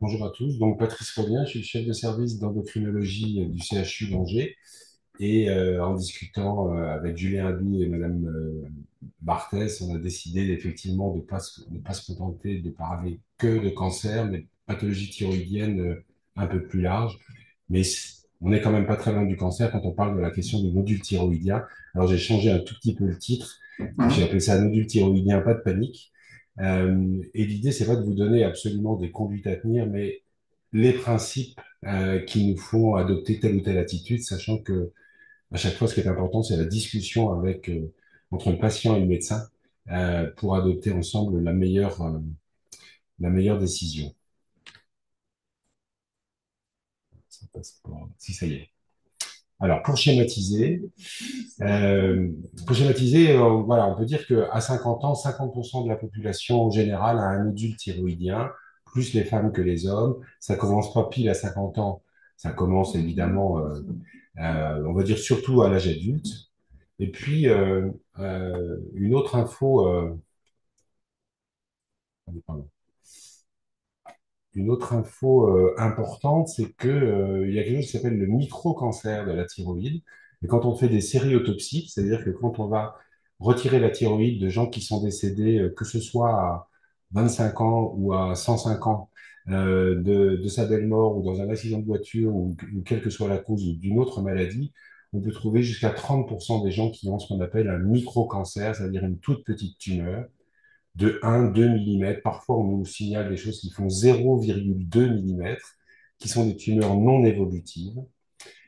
Bonjour à tous. Donc, Patrice Rodien, je suis le chef de service d'endocrinologie du CHU d'Angers. Et en discutant avec Julien Abou et Madame Barthès, on a décidé effectivement de pas se contenter de parler que de cancer, mais de pathologie thyroïdienne un peu plus large. Mais on n'est quand même pas très loin du cancer quand on parle de la question du nodule thyroïdien. Alors, j'ai changé un tout petit peu le titre. J'ai appelé ça nodule thyroïdien, pas de panique. Et l'idée, c'est pas de vous donner absolument des conduites à tenir, mais les principes qui nous font adopter telle ou telle attitude, sachant que à chaque fois, ce qui est important, c'est la discussion avec entre le patient et le médecin pour adopter ensemble la meilleure décision. Ça passe pas. Si ça y est. Alors, pour schématiser, voilà, on peut dire qu'à 50 ans, 50% de la population en général a un nodule thyroïdien, plus les femmes que les hommes. Ça commence pas pile à 50 ans, ça commence évidemment, on va dire surtout à l'âge adulte. Et puis, une autre info, pardon. Une autre info importante, c'est que il y a quelque chose qui s'appelle le micro-cancer de la thyroïde. Et quand on fait des séries autopsiques, c'est-à-dire que quand on va retirer la thyroïde de gens qui sont décédés, que ce soit à 25 ans ou à 105 ans de sa belle mort ou dans un accident de voiture ou quelle que soit la cause ou d'une autre maladie, on peut trouver jusqu'à 30% des gens qui ont ce qu'on appelle un micro-cancer, c'est-à-dire une toute petite tumeur de 1-2 millimètres. Parfois, on nous signale des choses qui font 0,2 millimètres, qui sont des tumeurs non évolutives.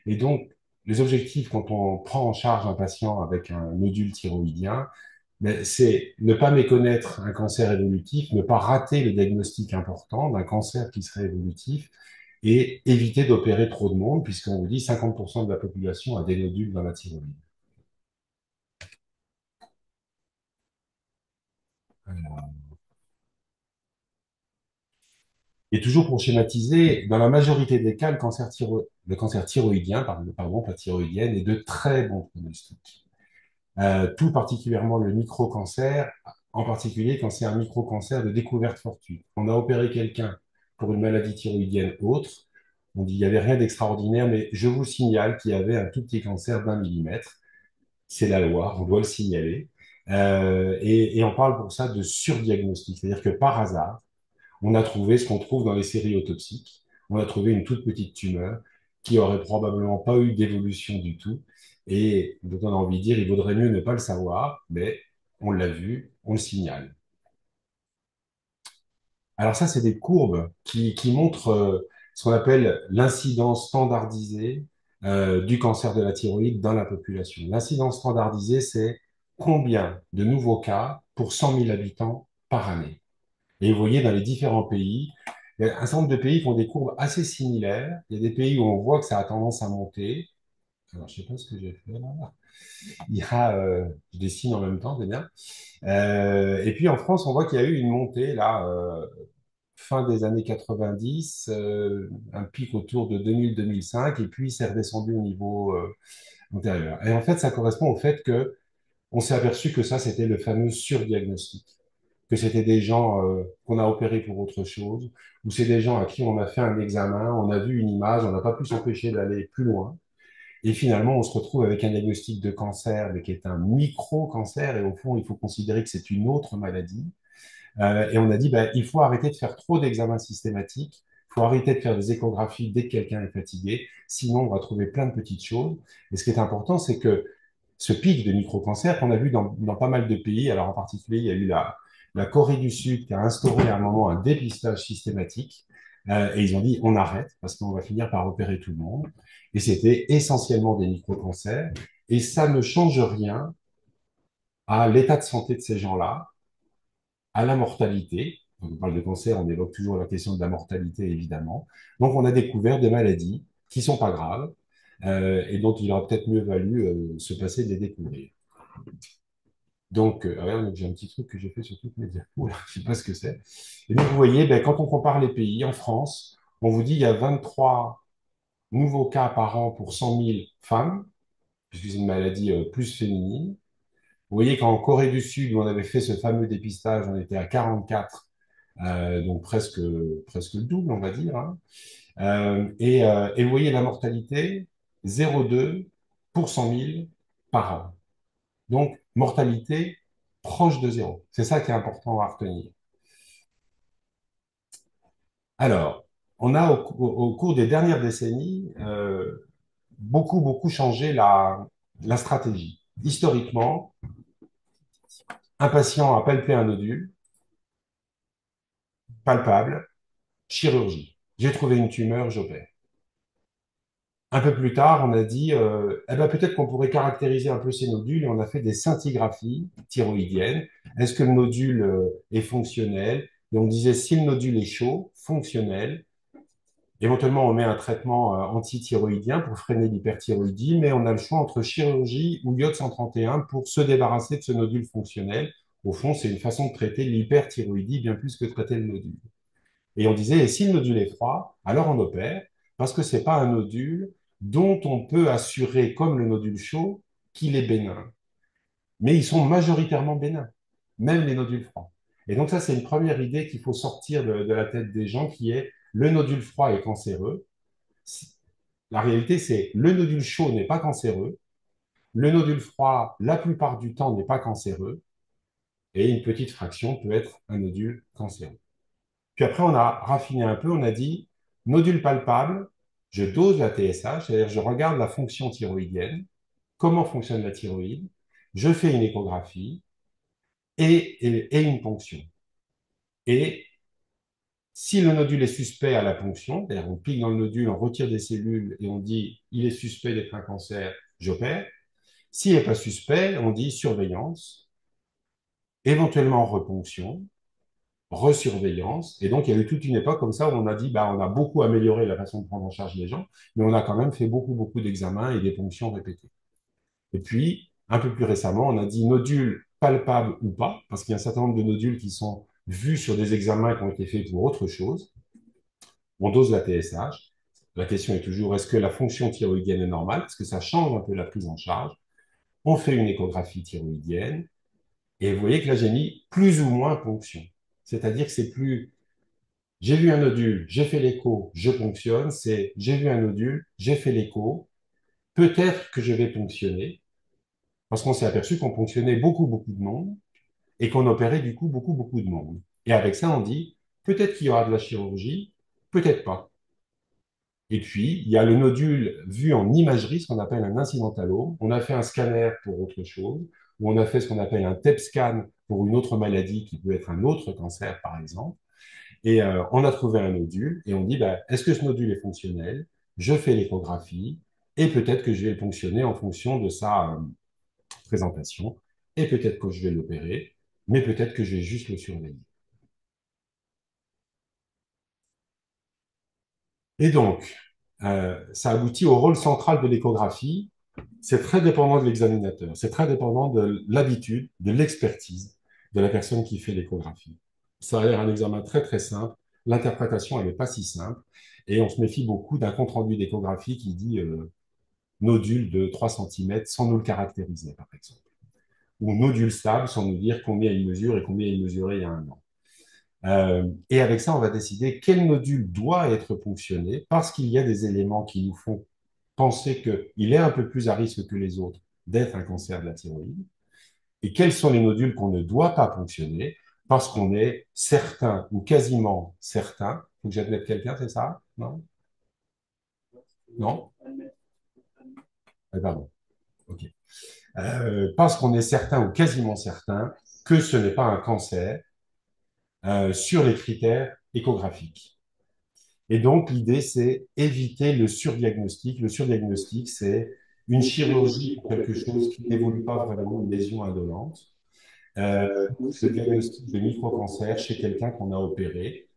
Et donc, les objectifs quand on prend en charge un patient avec un nodule thyroïdien, ben, c'est ne pas méconnaître un cancer évolutif, ne pas rater le diagnostic important d'un cancer qui serait évolutif et éviter d'opérer trop de monde, puisqu'on vous dit 50% de la population a des nodules dans la thyroïde. Et toujours pour schématiser, dans la majorité des cas, le cancer thyroïdien, pardon, pas thyroïdienne, est de très bon pronostic. Tout particulièrement le micro-cancer, en particulier quand c'est un micro-cancer de découverte fortuite. On a opéré quelqu'un pour une maladie thyroïdienne autre, on dit il n'y avait rien d'extraordinaire, mais je vous signale qu'il y avait un tout petit cancer d'1 millimètre. C'est la loi, on doit le signaler. Et on parle pour ça de surdiagnostic, c'est-à-dire que par hasard, on a trouvé ce qu'on trouve dans les séries autopsiques. On a trouvé une toute petite tumeur qui aurait probablement pas eu d'évolution du tout. Et donc on a envie de dire, il vaudrait mieux ne pas le savoir, mais on l'a vu, on le signale. Alors ça, c'est des courbes qui montrent ce qu'on appelle l'incidence standardisée du cancer de la thyroïde dans la population. L'incidence standardisée, c'est combien de nouveaux cas pour 100 000 habitants par année. Et vous voyez, dans les différents pays, il y a un certain nombre de pays qui ont des courbes assez similaires. Il y a des pays où on voit que ça a tendance à monter. Alors, je sais pas ce que j'ai fait là. Il y a, je dessine en même temps, c'est bien. Et puis en France, on voit qu'il y a eu une montée là, fin des années 90, un pic autour de 2000-2005, et puis c'est redescendu au niveau antérieur. Et en fait, ça correspond au fait que on s'est aperçu que ça, c'était le fameux surdiagnostic, que c'était des gens qu'on a opérés pour autre chose, ou c'est des gens à qui on a fait un examen, on a vu une image, on n'a pas pu s'empêcher d'aller plus loin. Et finalement, on se retrouve avec un diagnostic de cancer, mais qui est un micro-cancer, et au fond, il faut considérer que c'est une autre maladie. Et on a dit, ben, il faut arrêter de faire trop d'examens systématiques, il faut arrêter de faire des échographies dès que quelqu'un est fatigué, sinon on va trouver plein de petites choses. Et ce qui est important, c'est que ce pic de micro-cancer qu'on a vu dans pas mal de pays, alors en particulier, il y a eu la Corée du Sud qui a instauré à un moment un dépistage systématique, et ils ont dit, on arrête, parce qu'on va finir par opérer tout le monde. Et c'était essentiellement des micro-cancers, et ça ne change rien à l'état de santé de ces gens-là, à la mortalité. Quand on parle de cancer, on évoque toujours la question de la mortalité, évidemment. Donc, on a découvert des maladies qui sont pas graves et dont il aurait peut-être mieux valu se passer de les découvrir. Donc, regarde, j'ai un petit truc que j'ai fait sur toutes mes diapos, là, je sais pas ce que c'est. Et donc, vous voyez, ben, quand on compare les pays, en France, on vous dit il y a 23 nouveaux cas par an pour 100 000 femmes, puisque c'est une maladie plus féminine. Vous voyez qu'en Corée du Sud, où on avait fait ce fameux dépistage, on était à 44 donc presque le double, on va dire, hein. Et vous voyez la mortalité, 0,2 pour 100 000 par an. Donc, mortalité proche de zéro. C'est ça qui est important à retenir. Alors, on a au cours des dernières décennies beaucoup changé la stratégie. Historiquement, un patient a palpé un nodule, palpable, chirurgie. J'ai trouvé une tumeur, j'opère. Un peu plus tard, on a dit, eh ben, peut-être qu'on pourrait caractériser un peu ces nodules et on a fait des scintigraphies thyroïdiennes. Est-ce que le nodule est fonctionnel? Et on disait, si le nodule est chaud, fonctionnel, éventuellement on met un traitement antithyroïdien pour freiner l'hyperthyroïdie, mais on a le choix entre chirurgie ou iode 131 pour se débarrasser de ce nodule fonctionnel. Au fond, c'est une façon de traiter l'hyperthyroïdie bien plus que de traiter le nodule. Et on disait, et si le nodule est froid, alors on opère, parce que c'est pas un nodule dont on peut assurer, comme le nodule chaud, qu'il est bénin. Mais ils sont majoritairement bénins, même les nodules froids. Et donc ça, c'est une première idée qu'il faut sortir de la tête des gens, qui est le nodule froid est cancéreux. La réalité, c'est le nodule chaud n'est pas cancéreux, le nodule froid, la plupart du temps, n'est pas cancéreux, et une petite fraction peut être un nodule cancéreux. Puis après, on a raffiné un peu, on a dit nodule palpable, je dose la TSH, c'est-à-dire je regarde la fonction thyroïdienne, comment fonctionne la thyroïde, je fais une échographie et une ponction. Et si le nodule est suspect à la ponction, c'est-à-dire on pique dans le nodule, on retire des cellules et on dit il est suspect d'être un cancer, j'opère. S'il n'est pas suspect, on dit surveillance, éventuellement reponction, resurveillance. Et donc, il y a eu toute une époque comme ça où on a dit, bah, on a beaucoup amélioré la façon de prendre en charge les gens, mais on a quand même fait beaucoup d'examens et des ponctions répétées. Et puis, un peu plus récemment, on a dit nodules palpables ou pas, parce qu'il y a un certain nombre de nodules qui sont vus sur des examens qui ont été faits pour autre chose. On dose la TSH. La question est toujours, est-ce que la fonction thyroïdienne est normale? Parce que ça change un peu la prise en charge. On fait une échographie thyroïdienne. Et vous voyez que là, j'ai mis plus ou moins ponction. C'est-à-dire que c'est plus j'ai vu un nodule, j'ai fait l'écho, je ponctionne. C'est j'ai vu un nodule, j'ai fait l'écho, peut-être que je vais ponctionner, parce qu'on s'est aperçu qu'on ponctionnait beaucoup de monde et qu'on opérait du coup beaucoup de monde. Et avec ça, on dit peut-être qu'il y aura de la chirurgie, peut-être pas. Et puis, il y a le nodule vu en imagerie, ce qu'on appelle un incidentalome. On a fait un scanner pour autre chose, ou on a fait ce qu'on appelle un TEP scan pour une autre maladie qui peut être un autre cancer, par exemple. Et on a trouvé un nodule et on dit, bah, est-ce que ce nodule est fonctionnel? Je fais l'échographie et peut-être que je vais le ponctionner en fonction de sa présentation et peut-être que je vais l'opérer, mais peut-être que je vais juste le surveiller. Et donc, ça aboutit au rôle central de l'échographie. C'est très dépendant de l'examinateur, c'est très dépendant de l'habitude, de l'expertise de la personne qui fait l'échographie. Ça a l'air un examen très simple. L'interprétation, elle n'est pas si simple. Et on se méfie beaucoup d'un compte-rendu d'échographie qui dit nodule de 3 cm sans nous le caractériser, par exemple. Ou nodule stable sans nous dire combien il mesure et combien il mesurait il y a un an. Et avec ça, on va décider quel nodule doit être ponctionné parce qu'il y a des éléments qui nous font penser qu'il est un peu plus à risque que les autres d'être un cancer de la thyroïde. Et quels sont les nodules qu'on ne doit pas ponctionner parce qu'on est certain ou quasiment certain. Faut que j'admette quelqu'un, c'est ça? Non? Non? Ah, pardon. OK. Parce qu'on est certain ou quasiment certain que ce n'est pas un cancer sur les critères échographiques. Et donc, l'idée, c'est éviter le surdiagnostic. Le surdiagnostic, c'est une chirurgie pour quelque chose qui n'évolue pas vraiment, une lésion indolente. Le diagnostic de micro-cancer chez quelqu'un qu'on a opéré.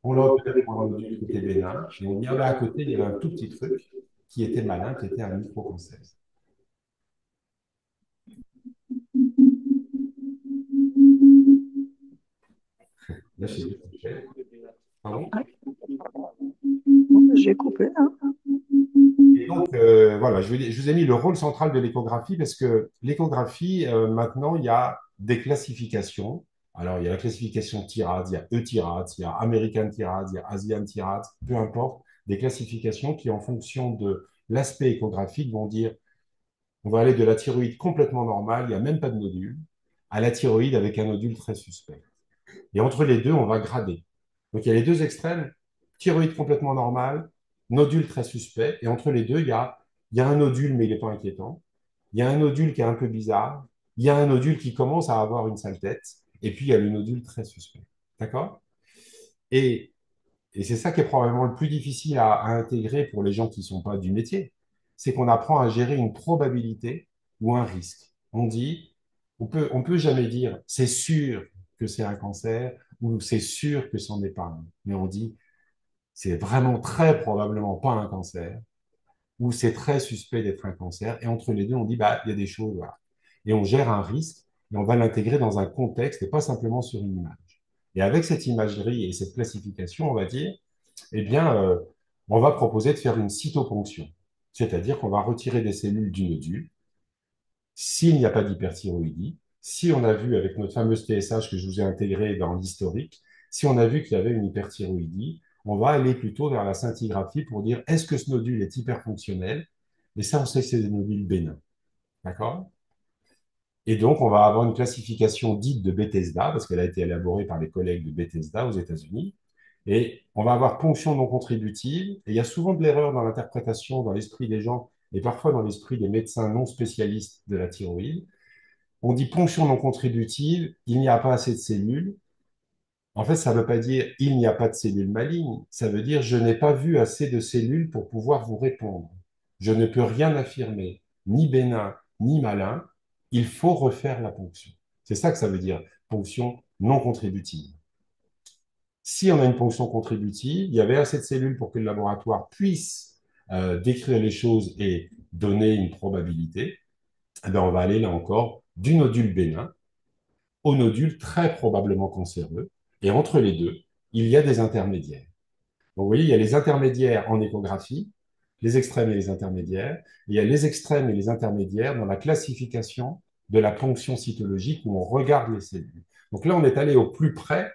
On l'a opéré pour un nodule qui était bénin. Et on dit, ah ben, à côté, il y avait un tout petit truc qui était malin, qui était un micro-cancer. Là, c'est du pardon. Bon, j'ai coupé, hein. Et donc, voilà, je vous ai mis le rôle central de l'échographie parce que l'échographie, maintenant, il y a des classifications. Alors, il y a la classification TIRADS, il y a E-TIRADS, il y a American TIRADS, il y a Asian TIRADS, peu importe, des classifications qui, en fonction de l'aspect échographique, vont dire on va aller de la thyroïde complètement normale, il n'y a même pas de nodule, à la thyroïde avec un nodule très suspect. Et entre les deux, on va grader. Donc, il y a les deux extrêmes, thyroïde complètement normale, nodule très suspect. Et entre les deux, il y a un nodule, mais il n'est pas inquiétant. Il y a un nodule qui est un peu bizarre. Il y a un nodule qui commence à avoir une sale tête. Et puis, il y a le nodule très suspect. D'accord? Et et c'est ça qui est probablement le plus difficile à intégrer pour les gens qui ne sont pas du métier, c'est qu'on apprend à gérer une probabilité ou un risque. On dit, on peut jamais dire, c'est sûr que c'est un cancer ou c'est sûr que c'en est pas un. Mais on dit, c'est vraiment très probablement pas un cancer ou c'est très suspect d'être un cancer. Et entre les deux, on dit, bah, il y a des choses, voilà. Et on gère un risque et on va l'intégrer dans un contexte et pas simplement sur une image. Et avec cette imagerie et cette classification, on va dire, eh bien, on va proposer de faire une cytoponction. C'est-à-dire qu'on va retirer des cellules du nodule s'il n'y a pas d'hyperthyroïdie, si on a vu avec notre fameuse TSH que je vous ai intégré dans l'historique, si on a vu qu'il y avait une hyperthyroïdie, on va aller plutôt vers la scintigraphie pour dire est-ce que ce nodule est hyperfonctionnel? Et ça, on sait que c'est des nodules bénins. D'accord? Et donc, on va avoir une classification dite de Bethesda, parce qu'elle a été élaborée par les collègues de Bethesda aux États-Unis. Et on va avoir ponction non contributive. Et il y a souvent de l'erreur dans l'interprétation, dans l'esprit des gens, et parfois dans l'esprit des médecins non spécialistes de la thyroïde. On dit ponction non contributive, il n'y a pas assez de cellules. En fait, ça ne veut pas dire il n'y a pas de cellules malignes. Ça veut dire je n'ai pas vu assez de cellules pour pouvoir vous répondre. Je ne peux rien affirmer, ni bénin, ni malin. Il faut refaire la ponction. C'est ça que ça veut dire, ponction non contributive. Si on a une ponction contributive, il y avait assez de cellules pour que le laboratoire puisse décrire les choses et donner une probabilité. Eh bien, on va aller là encore du nodule bénin au nodule très probablement cancéreux. Et entre les deux, il y a des intermédiaires. Donc, vous voyez, il y a les intermédiaires en échographie, les extrêmes et les intermédiaires. Il y a les extrêmes et les intermédiaires dans la classification de la ponction cytologique où on regarde les cellules. Donc là, on est allé au plus près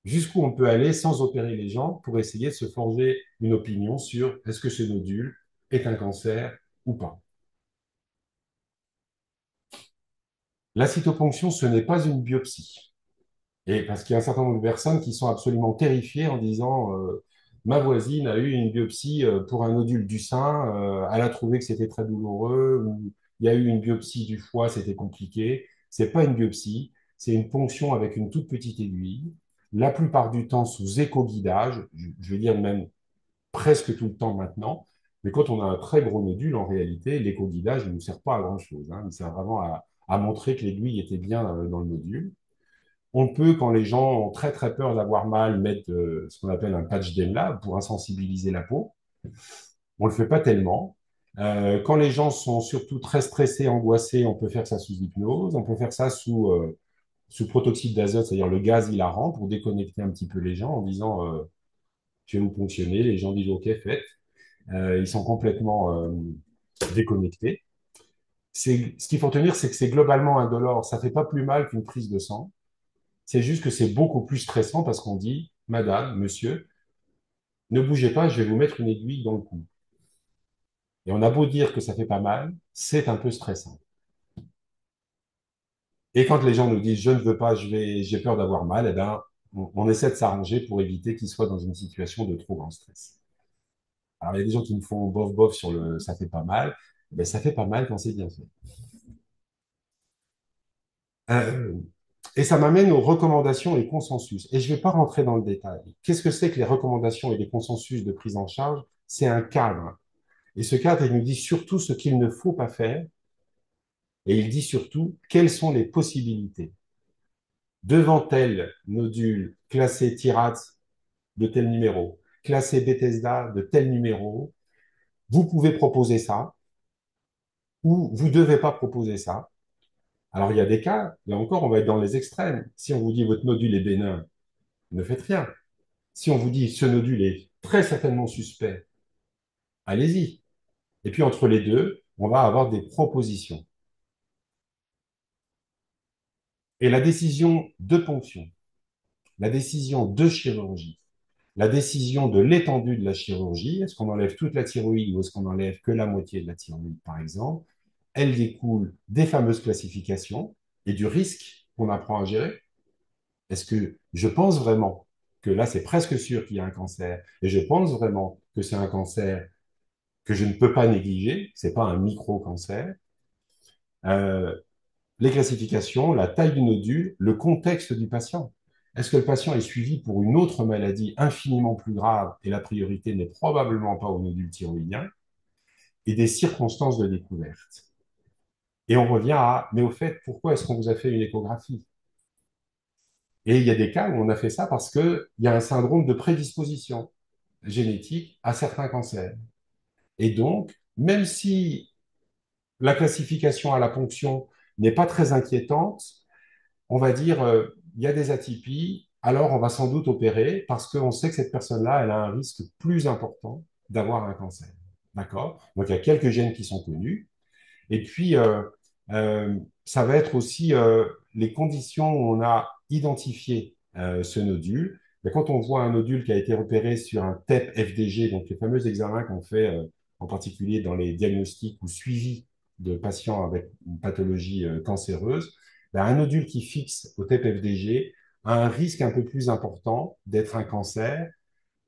jusqu'où on peut aller sans opérer les gens pour essayer de se forger une opinion sur est-ce que ce nodule est un cancer ou pas. La cytoponction, ce n'est pas une biopsie. Et parce qu'il y a un certain nombre de personnes qui sont absolument terrifiées en disant ma voisine a eu une biopsie pour un nodule du sein, elle a trouvé que c'était très douloureux, ou il y a eu une biopsie du foie, c'était compliqué. C'est pas une biopsie, c'est une ponction avec une toute petite aiguille, la plupart du temps sous éco-guidage, je vais dire même presque tout le temps maintenant. Mais quand on a un très gros nodule, en réalité, l'éco-guidage ne nous sert pas à grand-chose, hein. Il sert vraiment à montrer que l'aiguille était bien dans le nodule. On peut, quand les gens ont très très peur d'avoir mal, mettre ce qu'on appelle un patch d'EMLA pour insensibiliser la peau. On le fait pas tellement. Quand les gens sont surtout très stressés, angoissés, on peut faire ça sous hypnose, on peut faire ça sous protoxyde d'azote, c'est-à-dire le gaz hilarant, pour déconnecter un petit peu les gens en disant je vais vous ponctionner. Les gens disent ok, faites. Ils sont complètement déconnectés. Ce qu'il faut retenir, c'est que c'est globalement indolore. Ça fait pas plus mal qu'une prise de sang. C'est juste que c'est beaucoup plus stressant parce qu'on dit, madame, monsieur, ne bougez pas, je vais vous mettre une aiguille dans le cou. Et on a beau dire que ça fait pas mal, c'est un peu stressant. Et quand les gens nous disent, je ne veux pas, j'ai peur d'avoir mal, eh ben, on essaie de s'arranger pour éviter qu'ils soient dans une situation de trop grand stress. Alors, il y a des gens qui me font bof bof sur le ça fait pas mal. Ben, ça fait pas mal quand c'est bien fait. Euh, et ça m'amène aux recommandations et consensus. Et je ne vais pas rentrer dans le détail. Qu'est-ce que c'est que les recommandations et les consensus de prise en charge? C'est un cadre. Et ce cadre, il nous dit surtout ce qu'il ne faut pas faire. Et il dit surtout quelles sont les possibilités. Devant tel nodule classé TIRADS de tel numéro, classé Bethesda de tel numéro, vous pouvez proposer ça ou vous ne devez pas proposer ça. Alors, il y a des cas, là encore, on va être dans les extrêmes. Si on vous dit votre nodule est bénin, ne faites rien. Si on vous dit ce nodule est très certainement suspect, allez-y. Et puis entre les deux, on va avoir des propositions. Et la décision de ponction, la décision de chirurgie, la décision de l'étendue de la chirurgie, est-ce qu'on enlève toute la thyroïde ou est-ce qu'on enlève que la moitié de la thyroïde, par exemple, elle découle des fameuses classifications et du risque qu'on apprend à gérer. Est-ce que je pense vraiment que là, c'est presque sûr qu'il y a un cancer et je pense vraiment que c'est un cancer que je ne peux pas négliger, c'est pas un micro-cancer. Euh, les classifications, la taille du nodule, le contexte du patient. Est-ce que le patient est suivi pour une autre maladie infiniment plus grave et la priorité n'est probablement pas au nodule thyroïdien et des circonstances de découverte. Et on revient à, mais au fait, pourquoi est-ce qu'on vous a fait une échographie? Et il y a des cas où on a fait ça parce qu'il y a un syndrome de prédisposition génétique à certains cancers. Et donc, même si la classification à la ponction n'est pas très inquiétante, on va dire, il y a des atypies, alors on va sans doute opérer parce qu'on sait que cette personne-là, elle a un risque plus important d'avoir un cancer. D'accord? Donc, il y a quelques gènes qui sont connus. Et puis, ça va être aussi les conditions où on a identifié ce nodule. Mais quand on voit un nodule qui a été repéré sur un TEP-FDG, donc les fameux examens qu'on fait en particulier dans les diagnostics ou suivis de patients avec une pathologie cancéreuse, ben, un nodule qui fixe au TEP-FDG a un risque un peu plus important d'être un cancer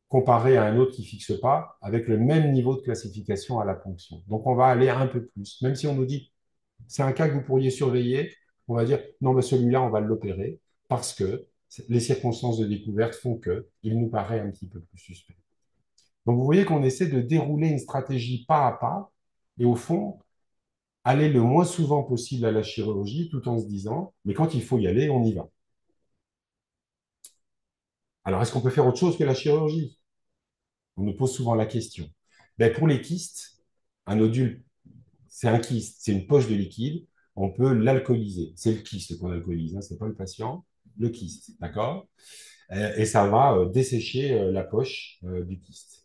comparé à un autre qui fixe pas, avec le même niveau de classification à la ponction. Donc, on va aller un peu plus. Même si on nous dit c'est un cas que vous pourriez surveiller, on va dire non, mais celui-là, on va l'opérer parce que les circonstances de découverte font que il nous paraît un petit peu plus suspect. Donc, vous voyez qu'on essaie de dérouler une stratégie pas à pas et au fond, aller le moins souvent possible à la chirurgie tout en se disant, mais quand il faut y aller, on y va. Alors, est-ce qu'on peut faire autre chose que la chirurgie? On nous pose souvent la question. Ben, pour les kystes, un nodule, c'est un kyste, c'est une poche de liquide, on peut l'alcooliser. C'est le kyste qu'on alcoolise, hein, c'est pas le patient, le kyste, d'accord? Et ça va dessécher la poche du kyste.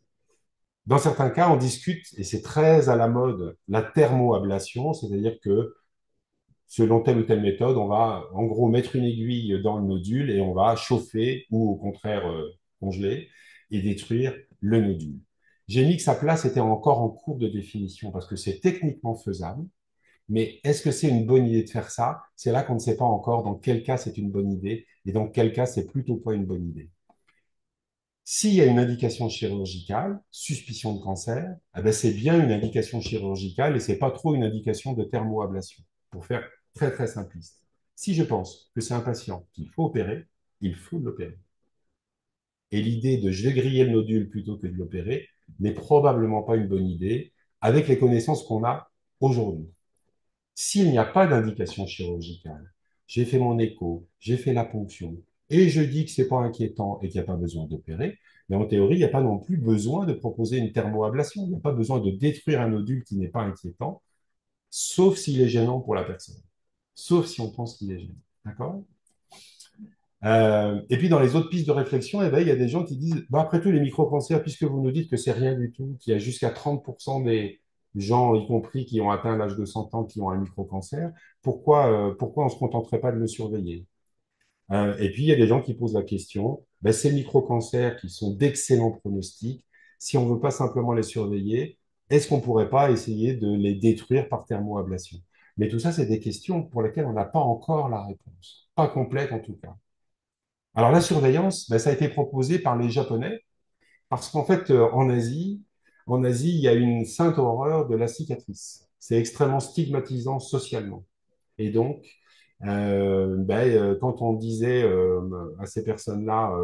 Dans certains cas, on discute, et c'est très à la mode, la thermoablation, c'est-à-dire que selon telle ou telle méthode, on va en gros mettre une aiguille dans le nodule et on va chauffer ou au contraire congeler et détruire le nodule. J'ai mis que sa place était encore en cours de définition parce que c'est techniquement faisable, mais est-ce que c'est une bonne idée de faire ça? C'est là qu'on ne sait pas encore dans quel cas c'est une bonne idée et dans quel cas c'est plutôt pas une bonne idée. S'il y a une indication chirurgicale, suspicion de cancer, eh ben c'est bien une indication chirurgicale et c'est pas trop une indication de thermoablation, pour faire très très simpliste. Si je pense que c'est un patient qu'il faut opérer, il faut l'opérer. Et l'idée de je vais griller le nodule plutôt que de l'opérer n'est probablement pas une bonne idée avec les connaissances qu'on a aujourd'hui. S'il n'y a pas d'indication chirurgicale, j'ai fait mon écho, j'ai fait la ponction, et je dis que c'est pas inquiétant et qu'il n'y a pas besoin d'opérer, mais en théorie, il n'y a pas non plus besoin de proposer une thermoablation. Il n'y a pas besoin de détruire un nodule qui n'est pas inquiétant, sauf s'il est gênant pour la personne, sauf si on pense qu'il est gênant. D'accord? Et puis dans les autres pistes de réflexion, eh ben, il y a des gens qui disent, bah, après tout, les micro-cancers, puisque vous nous dites que c'est rien du tout, qu'il y a jusqu'à 30% des gens, y compris qui ont atteint l'âge de 100 ans, qui ont un micro-cancer, pourquoi on ne se contenterait pas de le surveiller? Et puis il y a des gens qui posent la question, ben, ces micro-cancers qui sont d'excellents pronostics, si on ne veut pas simplement les surveiller, est-ce qu'on ne pourrait pas essayer de les détruire par thermoablation? Mais tout ça, c'est des questions pour lesquelles on n'a pas encore la réponse, pas complète en tout cas. Alors la surveillance, ben, ça a été proposé par les Japonais parce qu'en fait, en Asie, il y a une sainte horreur de la cicatrice. C'est extrêmement stigmatisant socialement. Et donc, quand on disait à ces personnes-là,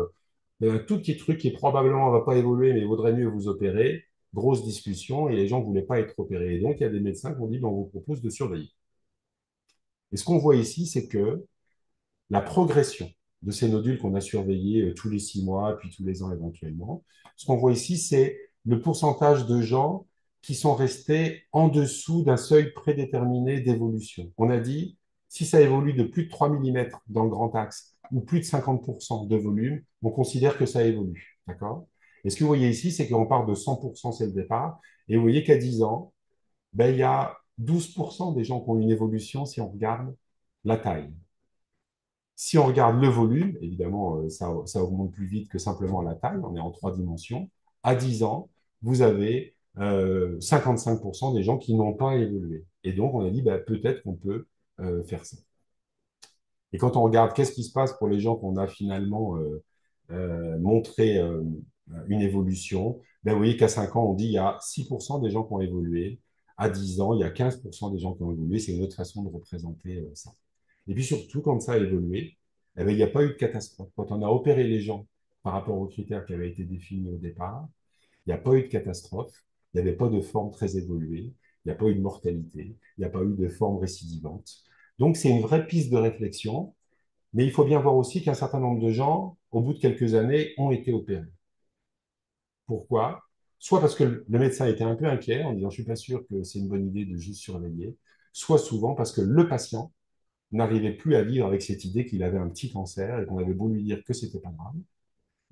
un tout petit truc qui probablement ne va pas évoluer, mais il vaudrait mieux vous opérer, grosse discussion, et les gens ne voulaient pas être opérés. Et donc, il y a des médecins qui ont dit, ben, on vous propose de surveiller. Et ce qu'on voit ici, c'est que la progression de ces nodules qu'on a surveillés tous les 6 mois, puis tous les ans éventuellement. Ce qu'on voit ici, c'est le pourcentage de gens qui sont restés en dessous d'un seuil prédéterminé d'évolution. On a dit, si ça évolue de plus de 3 mm dans le grand axe ou plus de 50% de volume, on considère que ça évolue. D'accord? Et ce que vous voyez ici, c'est qu'on part de 100%, c'est le départ, et vous voyez qu'à 10 ans, ben, il y a 12% des gens qui ont une évolution si on regarde la taille. Si on regarde le volume, évidemment, ça augmente plus vite que simplement la taille, on est en trois dimensions. À 10 ans, vous avez 55% des gens qui n'ont pas évolué. Et donc, on a dit, bah, peut-être qu'on peut faire ça. Et quand on regarde qu'est-ce qui se passe pour les gens qu'on a finalement montré une évolution, ben, vous voyez qu'à 5 ans, on dit il y a 6% des gens qui ont évolué. À 10 ans, il y a 15% des gens qui ont évolué. C'est une autre façon de représenter ça. Et puis surtout, quand ça a évolué, eh ben, il n'y a pas eu de catastrophe. Quand on a opéré les gens par rapport aux critères qui avaient été définis au départ, il n'y a pas eu de catastrophe. Il n'y avait pas de forme très évoluée. Il n'y a pas eu de mortalité. Il n'y a pas eu de forme récidivante. Donc, c'est une vraie piste de réflexion. Mais il faut bien voir aussi qu'un certain nombre de gens, au bout de quelques années, ont été opérés. Pourquoi? Soit parce que le médecin était un peu inquiet en disant je suis pas sûr que c'est une bonne idée de juste surveiller, soit souvent parce que le patient n'arrivait plus à vivre avec cette idée qu'il avait un petit cancer et qu'on avait beau lui dire que c'était pas grave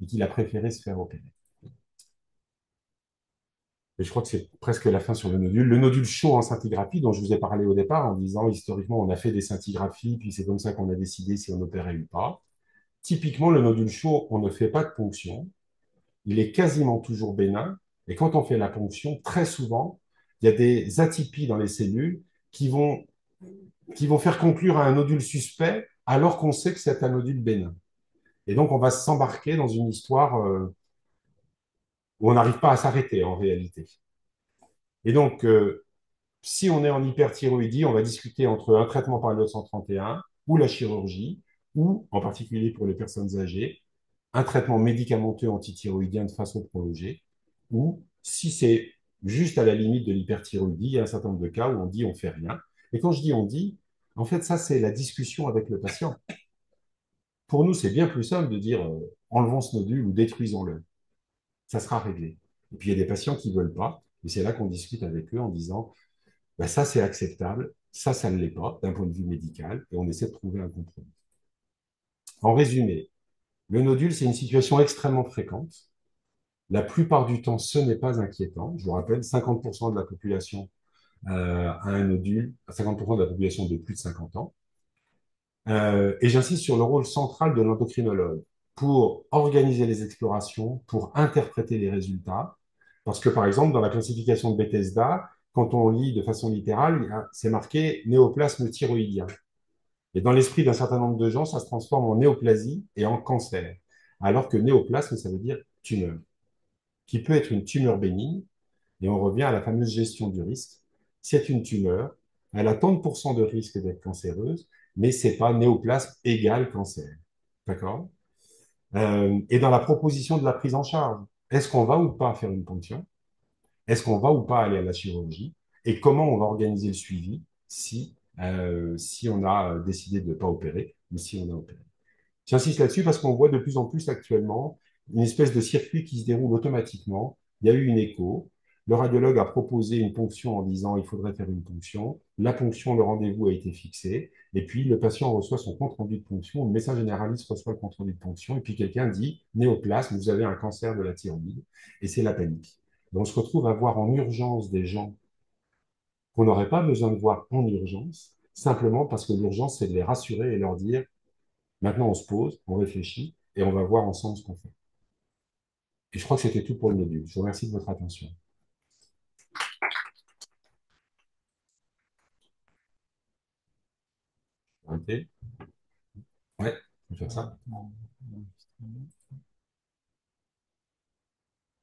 et qu'il a préféré se faire opérer. Et je crois que c'est presque la fin sur le nodule. Le nodule chaud en scintigraphie, dont je vous ai parlé au départ en disant historiquement on a fait des scintigraphies, puis c'est comme ça qu'on a décidé si on opérait ou pas. Typiquement, le nodule chaud, on ne fait pas de ponction. Il est quasiment toujours bénin. Et quand on fait la ponction, très souvent, il y a des atypies dans les cellules qui vont, qui vont faire conclure à un nodule suspect alors qu'on sait que c'est un nodule bénin. Et donc, on va s'embarquer dans une histoire où on n'arrive pas à s'arrêter en réalité. Et donc, si on est en hyperthyroïdie, on va discuter entre un traitement par le 131 ou la chirurgie, ou en particulier pour les personnes âgées, un traitement médicamenteux antithyroïdien de façon prolongée, ou si c'est juste à la limite de l'hyperthyroïdie, il y a un certain nombre de cas où on dit on fait rien. Et quand je dis on dit, en fait, ça, c'est la discussion avec le patient. Pour nous, c'est bien plus simple de dire enlevons ce nodule ou détruisons-le. Ça sera réglé. Et puis, il y a des patients qui ne veulent pas, et c'est là qu'on discute avec eux en disant ben, ça, c'est acceptable, ça ne l'est pas d'un point de vue médical, et on essaie de trouver un compromis. En résumé, le nodule, c'est une situation extrêmement fréquente. La plupart du temps, ce n'est pas inquiétant. Je vous rappelle, 50% de la population a un nodule, 50% de la population de plus de 50 ans. Et j'insiste sur le rôle central de l'endocrinologue pour organiser les explorations, pour interpréter les résultats. Parce que, par exemple, dans la classification de Bethesda, quand on lit de façon littérale, c'est marqué néoplasme thyroïdien. Et dans l'esprit d'un certain nombre de gens, ça se transforme en néoplasie et en cancer. Alors que néoplasme, ça veut dire tumeur, qui peut être une tumeur bénigne. Et on revient à la fameuse gestion du risque. C'est une tumeur, elle a tant de pourcents de risque d'être cancéreuse, mais c'est pas néoplasme égale cancer. D'accord? Et dans la proposition de la prise en charge, est-ce qu'on va ou pas faire une ponction? Est-ce qu'on va ou pas aller à la chirurgie? Et comment on va organiser le suivi si on a décidé de ne pas opérer ou si on a opéré? J'insiste là-dessus parce qu'on voit de plus en plus actuellement une espèce de circuit qui se déroule automatiquement. Il y a eu une écho. Le radiologue a proposé une ponction en disant il faudrait faire une ponction. La ponction, le rendez-vous a été fixé. Et puis le patient reçoit son compte-rendu de ponction. Le médecin généraliste reçoit le compte-rendu de ponction. Et puis quelqu'un dit néoplasme, vous avez un cancer de la thyroïde. Et c'est la panique. Donc on se retrouve à voir en urgence des gens qu'on n'aurait pas besoin de voir en urgence, simplement parce que l'urgence, c'est de les rassurer et leur dire maintenant, on se pose, on réfléchit et on va voir ensemble ce qu'on fait. Et je crois que c'était tout pour le module. Je vous remercie de votre attention. Arrêtez. Ouais, on peut faire ça.